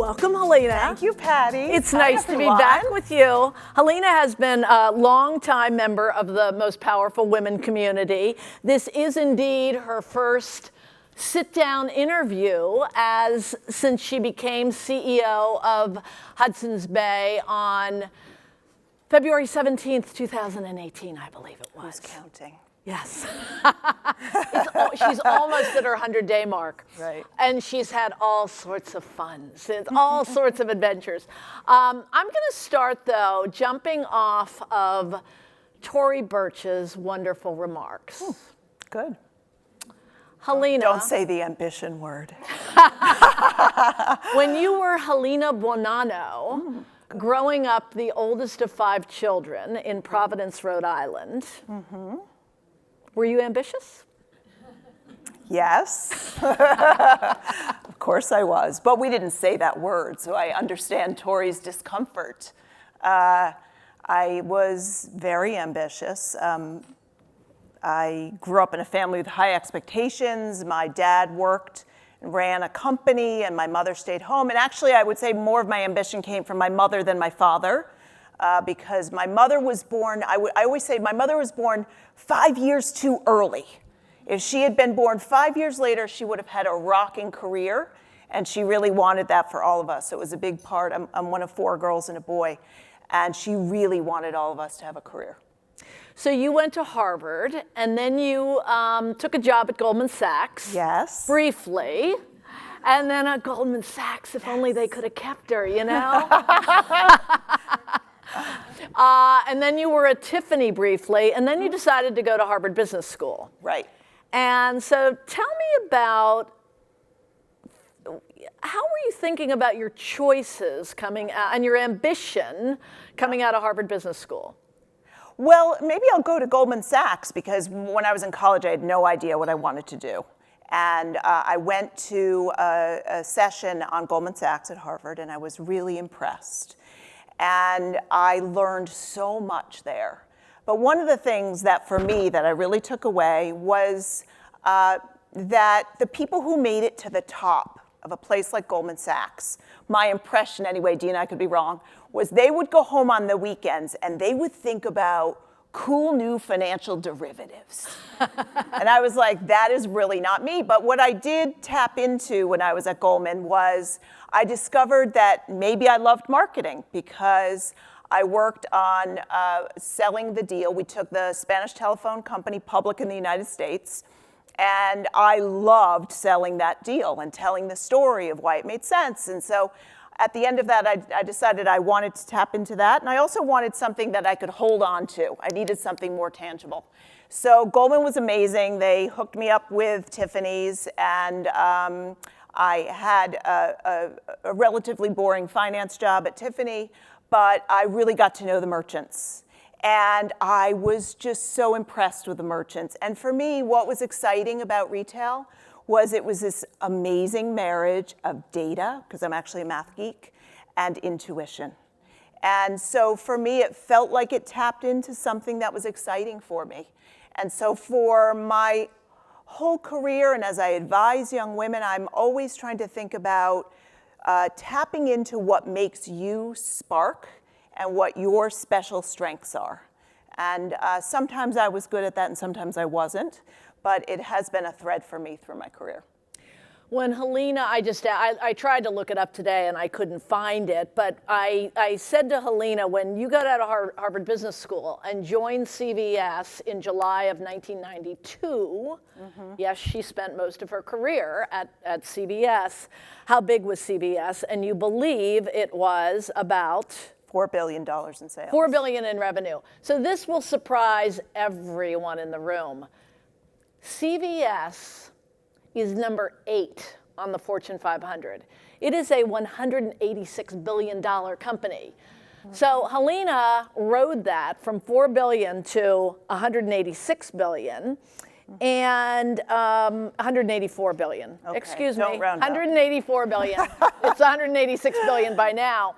Welcome, Helena. Thank you, Patty. It's nice to be back with you. Helena has been a longtime member of the Most Powerful Women community. This is indeed her first sit-down interview since she became CEO of Hudson's Bay on February 17th, 2018, I believe it was. Who's counting? Yes. She's almost at her 100-day mark. Right. And she's had all sorts of fun, all sorts of adventures. I'm going to start, though, jumping off of Tory Burch's wonderful remarks. Ooh, good. Helena. Don't say the ambition word. When you were Helena Bonanno, growing up the oldest of 5 children in Providence, Rhode Island, were you ambitious? Yes. Of course I was. But we didn't say that word, so I understand Tory's discomfort. I was very ambitious. I grew up in a family with high expectations. My dad worked and ran a company, and my mother stayed home. And actually, I would say more of my ambition came from my mother than my father. Because my mother was born, I always say my mother was born 5 years too early. If she had been born 5 years later, she would have had a rocking career, and she really wanted that for all of us. It was a big part. I'm one of 4 girls and a boy, and she really wanted all of us to have a career. So you went to Harvard, and then you took a job at Goldman Sachs. Yes. Briefly. And then at Goldman Sachs, if only they could have kept her, you know? And then you were at Tiffany briefly, and then you decided to go to Harvard Business School. Right. And so tell me about, how were you thinking about your choices coming out, and your ambition coming out of Harvard Business School? Well, maybe I'll go to Goldman Sachs, because when I was in college, I had no idea what I wanted to do. And I went to a session on Goldman Sachs at Harvard, and I was really impressed. And I learned so much there. But one of the things that for me that I really took away was that the people who made it to the top of a place like Goldman Sachs, my impression anyway, Dina, I could be wrong, was they would go home on the weekends and they would think about cool new financial derivatives. And I was like, that is really not me. But what I did tap into when I was at Goldman was I discovered that maybe I loved marketing, because I worked on selling the deal. We took the Spanish telephone company public in the United States, and I loved selling that deal and telling the story of why it made sense. And so at the end of that, I decided I wanted to tap into that, and I also wanted something that I could hold on to. I needed something more tangible. So Goldman was amazing. They hooked me up with Tiffany's, and I had a relatively boring finance job at Tiffany, but I really got to know the merchants. And I was just so impressed with the merchants. And for me, what was exciting about retail was it was this amazing marriage of data, because I'm actually a math geek, and intuition. And so for me, it felt like it tapped into something that was exciting for me. And so for my whole career, and as I advise young women, I'm always trying to think about tapping into what makes you spark and what your special strengths are. And sometimes I was good at that and sometimes I wasn't, but it has been a thread for me through my career. When Helena, I tried to look it up today and I couldn't find it, but I said to Helena, when you got out of Harvard Business School and joined CVS in July of 1992, yes, she spent most of her career at CVS. How big was CVS? And you believe it was about $4 billion in sales. $4 billion in revenue. So this will surprise everyone in the room. CVS is number 8 on the Fortune 500. It is a $186 billion company. So Helena rode that from $4 billion to $186 billion and $184 billion. Okay, Excuse me, don't round up. $184 billion. It's $186 billion by now.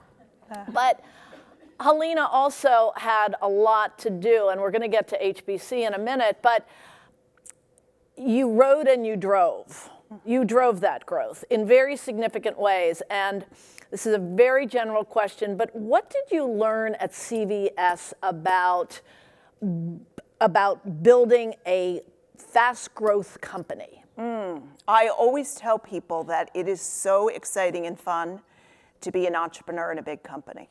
But Helena also had a lot to do, and we're going to get to HBC in a minute, but you rode and you drove. You drove that growth in very significant ways. And this is a very general question, but what did you learn at CVS about building a fast growth company? I always tell people that it is so exciting and fun to be an entrepreneur in a big company.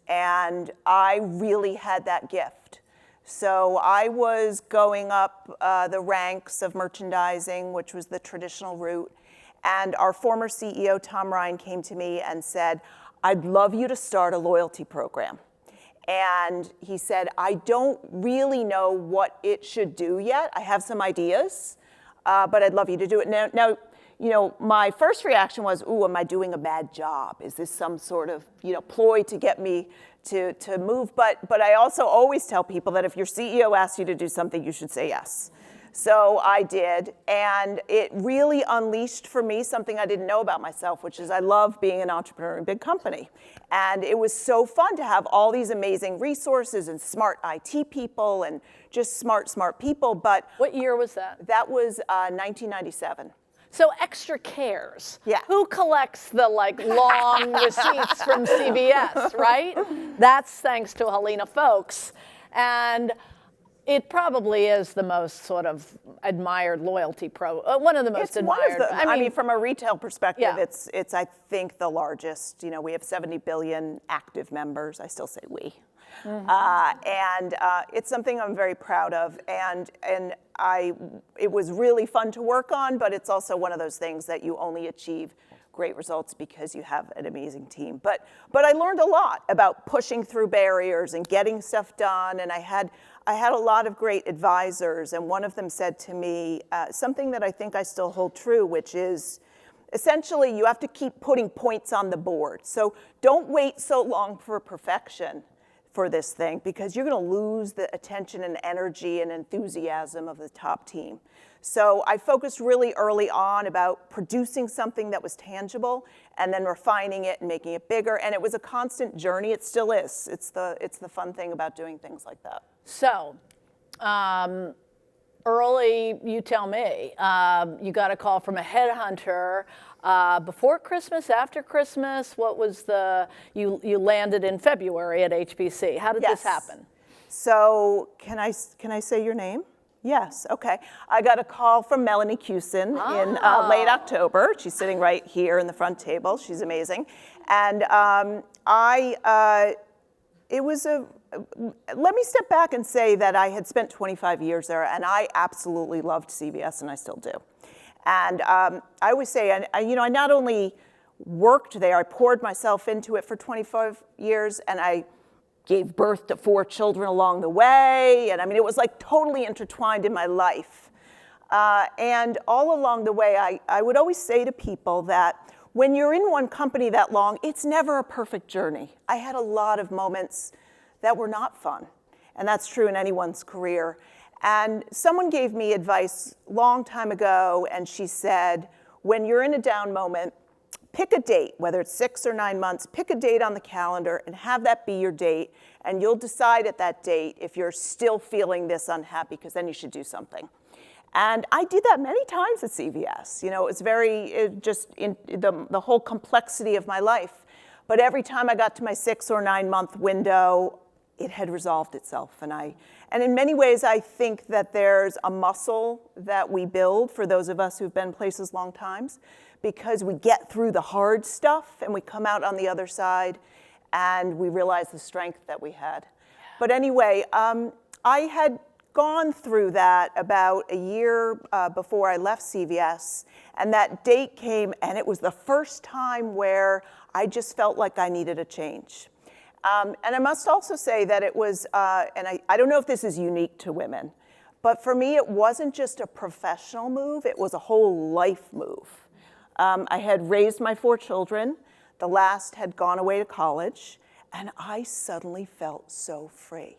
And I really had that gift. So I was going up the ranks of merchandising, which was the traditional route. And our former CEO, Tom Ryan, came to me and said, I'd love you to start a loyalty program. And he said, I don't really know what it should do yet. I have some ideas, but I'd love you to do it. Now, you know, my first reaction was, ooh, am I doing a bad job? Is this some sort of, you know, ploy to get me to move? But I also always tell people that if your CEO asks you to do something, you should say yes. So I did, and it really unleashed for me something I didn't know about myself, which is I love being an entrepreneur in a big company. And it was so fun to have all these amazing resources and smart IT people and just smart people. But What year was that? that was 1997. So extra cares. Yeah. Who collects the long receipts from CVS, right? That's thanks to Helena Foulkes. And it probably is the most sort of admired loyalty one of the most It's admired. one of the, I mean, from a retail perspective, Yeah. it's I think the largest. You know, we have 70 billion active members. I still say we. And it's something I'm very proud of, and it was really fun to work on, but it's also one of those things that you only achieve great results because you have an amazing team. But I learned a lot about pushing through barriers and getting stuff done, and I had a lot of great advisors, and one of them said to me something that I think I still hold true, which is essentially you have to keep putting points on the board. So don't wait so long for perfection for this thing, because you're going to lose the attention and energy and enthusiasm of the top team. So I focused really early on about producing something that was tangible and then refining it and making it bigger. And it was a constant journey. It still is. It's the fun thing about doing things like that. So, early, you tell me, you got a call from a headhunter before Christmas, after Christmas. What was you landed in February at HBC. How did this happen? So can I say your name? Yes, okay. I got a call from Melanie Hudson in late October. She's sitting right here in the front table. She's amazing. And let me step back and say that I had spent 25 years there, and I absolutely loved CVS, and I still do. And I always say, I not only worked there, I poured myself into it for 25 years, and I gave birth to 4 children along the way. And I mean, it was like totally intertwined in my life. And all along the way, I would always say to people that when you're in one company that long, it's never a perfect journey. I had a lot of moments that were not fun. And that's true in anyone's career. And someone gave me advice a long time ago, and she said, when you're in a down moment, pick a date, whether it's 6 or 9 months, pick a date on the calendar and have that be your date, and you'll decide at that date if you're still feeling this unhappy, because then you should do something. And I did that many times at CVS. You know, just in the whole complexity of my life. But every time I got to my 6 or 9 month window, it had resolved itself. And in many ways, I think that there's a muscle that we build for those of us who've been places long times, because we get through the hard stuff and we come out on the other side and we realize the strength that we had. But anyway, I had gone through that about a year before I left CVS, and that date came, and it was the first time where I just felt like I needed a change. And I must also say that it was, and I don't know if this is unique to women, but for me, it wasn't just a professional move, it was a whole life move. I had raised my 4 children. The last had gone away to college, and I suddenly felt so free.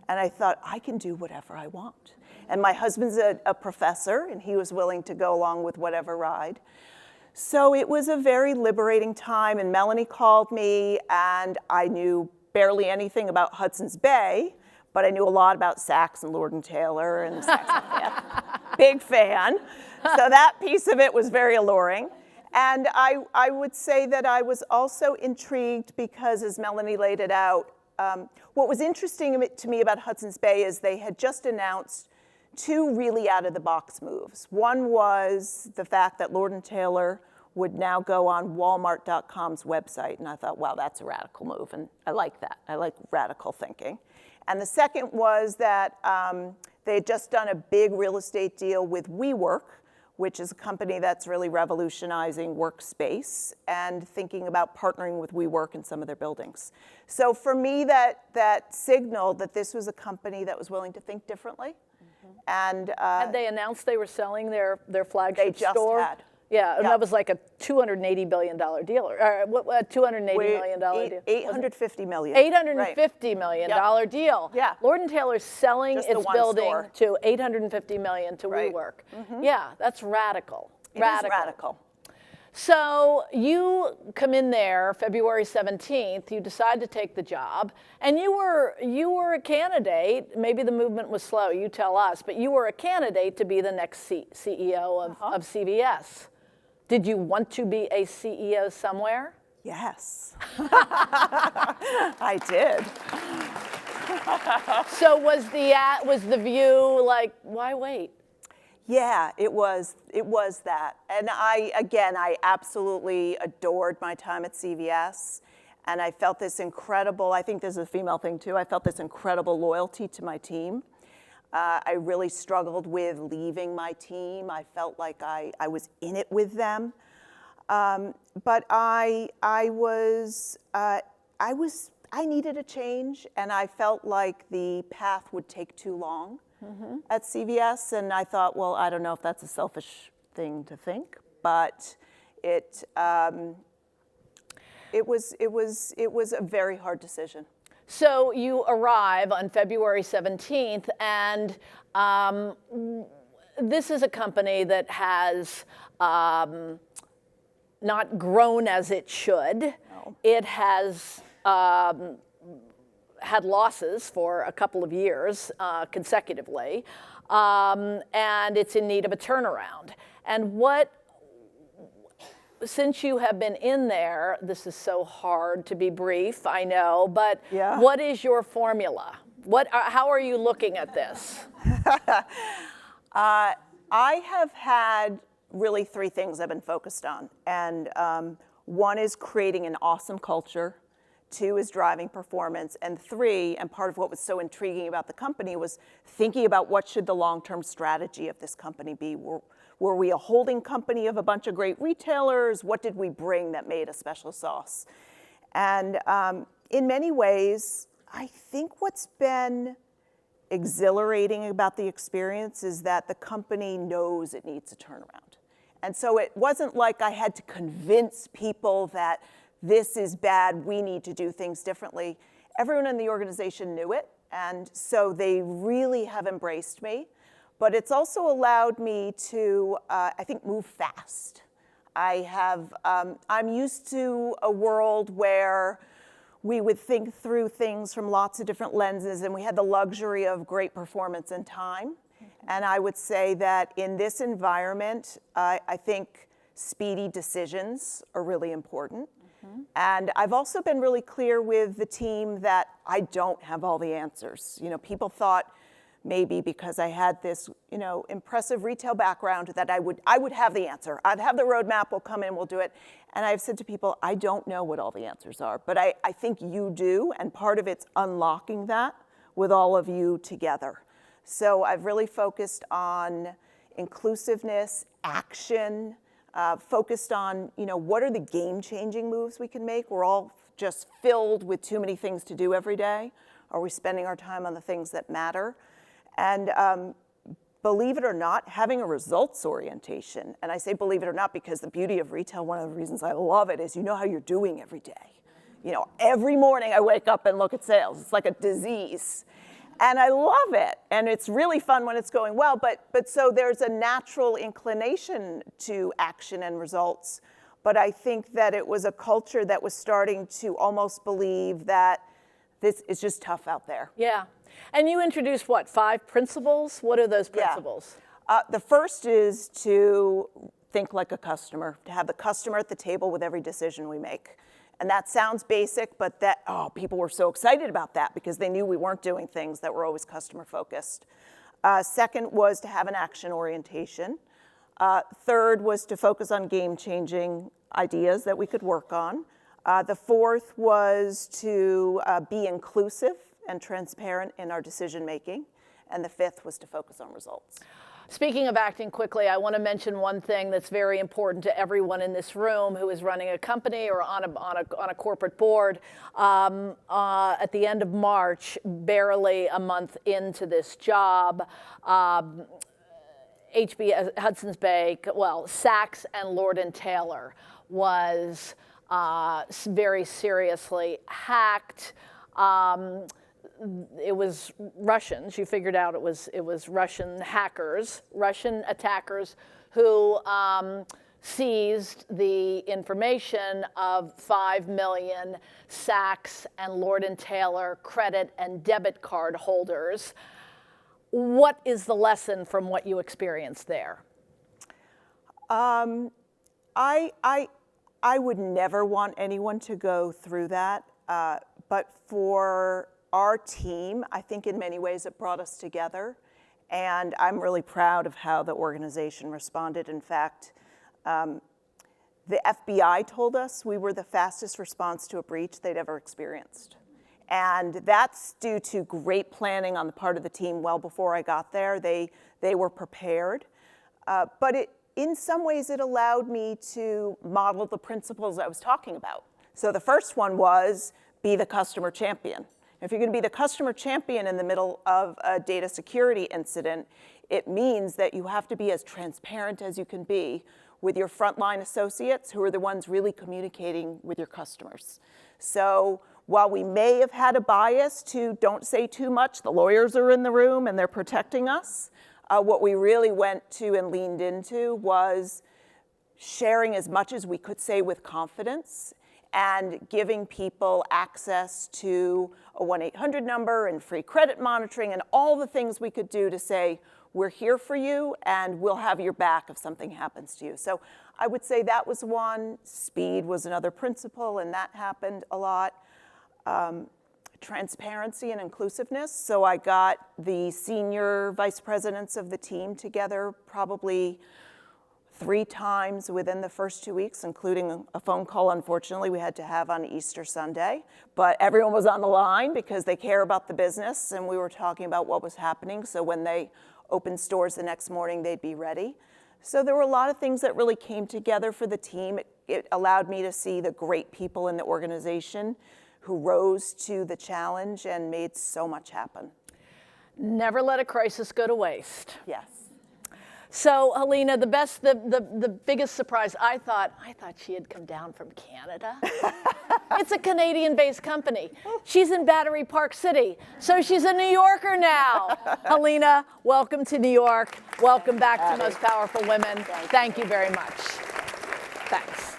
And I thought, I can do whatever I want. And my husband's a professor, and he was willing to go along with whatever ride. So it was a very liberating time, and Melanie called me, and I knew barely anything about Hudson's Bay, but I knew a lot about Saks and Lord & Taylor and Saks. Big fan. So that piece of it was very alluring. And I would say that I was also intrigued because, as Melanie laid it out, what was interesting to me about Hudson's Bay is they had just announced 2 really out-of-the-box moves. One was the fact that Lord & Taylor would now go on Walmart.com's website, and I thought, wow, that's a radical move, and I like that. I like radical thinking. And the second was that they had just done a big real estate deal with WeWork, which is a company that's really revolutionizing workspace and thinking about partnering with WeWork in some of their buildings. So for me, that signaled that this was a company that was willing to think differently. And had they announced they were selling their flagship they just store? had. Yeah, and that was like a $280 billion deal, or what? $280 million deal. $850 million. $850 million deal. Yeah. Lord & Taylor's selling Just the its one building store. to $850 million to Right. WeWork. Yeah, that's radical. It is radical. So you come in there February 17th, you decide to take the job, and you were a candidate. Maybe the movement was slow, you tell us, but you were a candidate to be the next CEO of CVS. Did you want to be a CEO somewhere? Yes. I did. So was the view like, why wait? Yeah, it was that. And I absolutely adored my time at CVS. And I felt this incredible, I think this is a female thing too, I felt this incredible loyalty to my team. I really struggled with leaving my team. I felt like I was in it with them. But I needed a change, and I felt like the path would take too long at CVS. And I thought, well, I don't know if that's a selfish thing to think, but it was a very hard decision. So you arrive on February 17th, and this is a company that has not grown as it should. No. It has had losses for a couple of years consecutively, and it's in need of a turnaround. And since you have been in there, this is so hard to be brief, I know, but yeah. What is your formula? How are you looking at this? I have had really 3 things I've been focused on. And one is creating an awesome culture. 2 is driving performance. And 3, and part of what was so intriguing about the company was thinking about what should the long-term strategy of this company be. Were we a holding company of a bunch of great retailers? What did we bring that made a special sauce? And in many ways, I think what's been exhilarating about the experience is that the company knows it needs a turnaround. And so it wasn't like I had to convince people that this is bad, we need to do things differently. Everyone in the organization knew it, and so they really have embraced me. But it's also allowed me to, I think, move fast. I'm used to a world where we would think through things from lots of different lenses, and we had the luxury of great performance and time. And I would say that in this environment, I think speedy decisions are really important. And I've also been really clear with the team that I don't have all the answers. You know, people thought maybe because I had this, impressive retail background that I would have the answer. I'd have the roadmap, we'll come in, we'll do it. And I've said to people, I don't know what all the answers are, but I think you do, and part of it's unlocking that with all of you together. So I've really focused on inclusiveness, action, focused on, what are the game-changing moves we can make? We're all just filled with too many things to do every day. Are we spending our time on the things that matter? And believe it or not, having a results orientation, and I say believe it or not because the beauty of retail, one of the reasons I love it is you know how you're doing every day. Every morning I wake up and look at sales. It's like a disease. And I love it, and it's really fun when it's going well, but so there's a natural inclination to action and results, but I think that it was a culture that was starting to almost believe that this is just tough out there. Yeah, and you introduced 5 principles? What are those principles? The first is to think like a customer, to have the customer at the table with every decision we make. And that sounds basic, but people were so excited about that because they knew we weren't doing things that were always customer focused. Second was to have an action orientation. Third was to focus on game-changing ideas that we could work on. The fourth was to be inclusive and transparent in our decision making. And the fifth was to focus on results. Speaking of acting quickly, I want to mention one thing that's very important to everyone in this room who is running a company or on a corporate board. At the end of March, barely a month into this job, Hudson's Bay, Saks and Lord & Taylor was very seriously hacked. It was Russians. You figured out it was Russian hackers, Russian attackers who seized the information of 5 million Saks and Lord & Taylor credit and debit card holders. What is the lesson from what you experienced there? I would never want anyone to go through that, but for our team, I think in many ways it brought us together, and I'm really proud of how the organization responded. In fact, the FBI told us we were the fastest response to a breach they'd ever experienced. And that's due to great planning on the part of the team well before I got there. They were prepared. But in some ways, it allowed me to model the principles I was talking about. So the first one was be the customer champion. If you're going to be the customer champion in the middle of a data security incident, it means that you have to be as transparent as you can be with your frontline associates who are the ones really communicating with your customers. So while we may have had a bias to don't say too much, the lawyers are in the room and they're protecting us, what we really went to and leaned into was sharing as much as we could say with confidence and giving people access to a 1-800 number and free credit monitoring and all the things we could do to say, we're here for you and we'll have your back if something happens to you. So I would say that was one. Speed was another principle, and that happened a lot. Transparency and inclusiveness. So I got the senior vice presidents of the team together probably 3 times within the first 2 weeks, including a phone call, unfortunately, we had to have on Easter Sunday. But everyone was on the line because they care about the business, and we were talking about what was happening. So when they opened stores the next morning, they'd be ready. So there were a lot of things that really came together for the team. It allowed me to see the great people in the organization who rose to the challenge and made so much happen. Never let a crisis go to waste. Yes. So, Helena, the biggest surprise, I thought she had come down from Canada. It's a Canadian-based company. She's in Battery Park City, so she's a New Yorker now. Helena, welcome to New York. Welcome back to Most Powerful Women. Thank you very much. Thanks.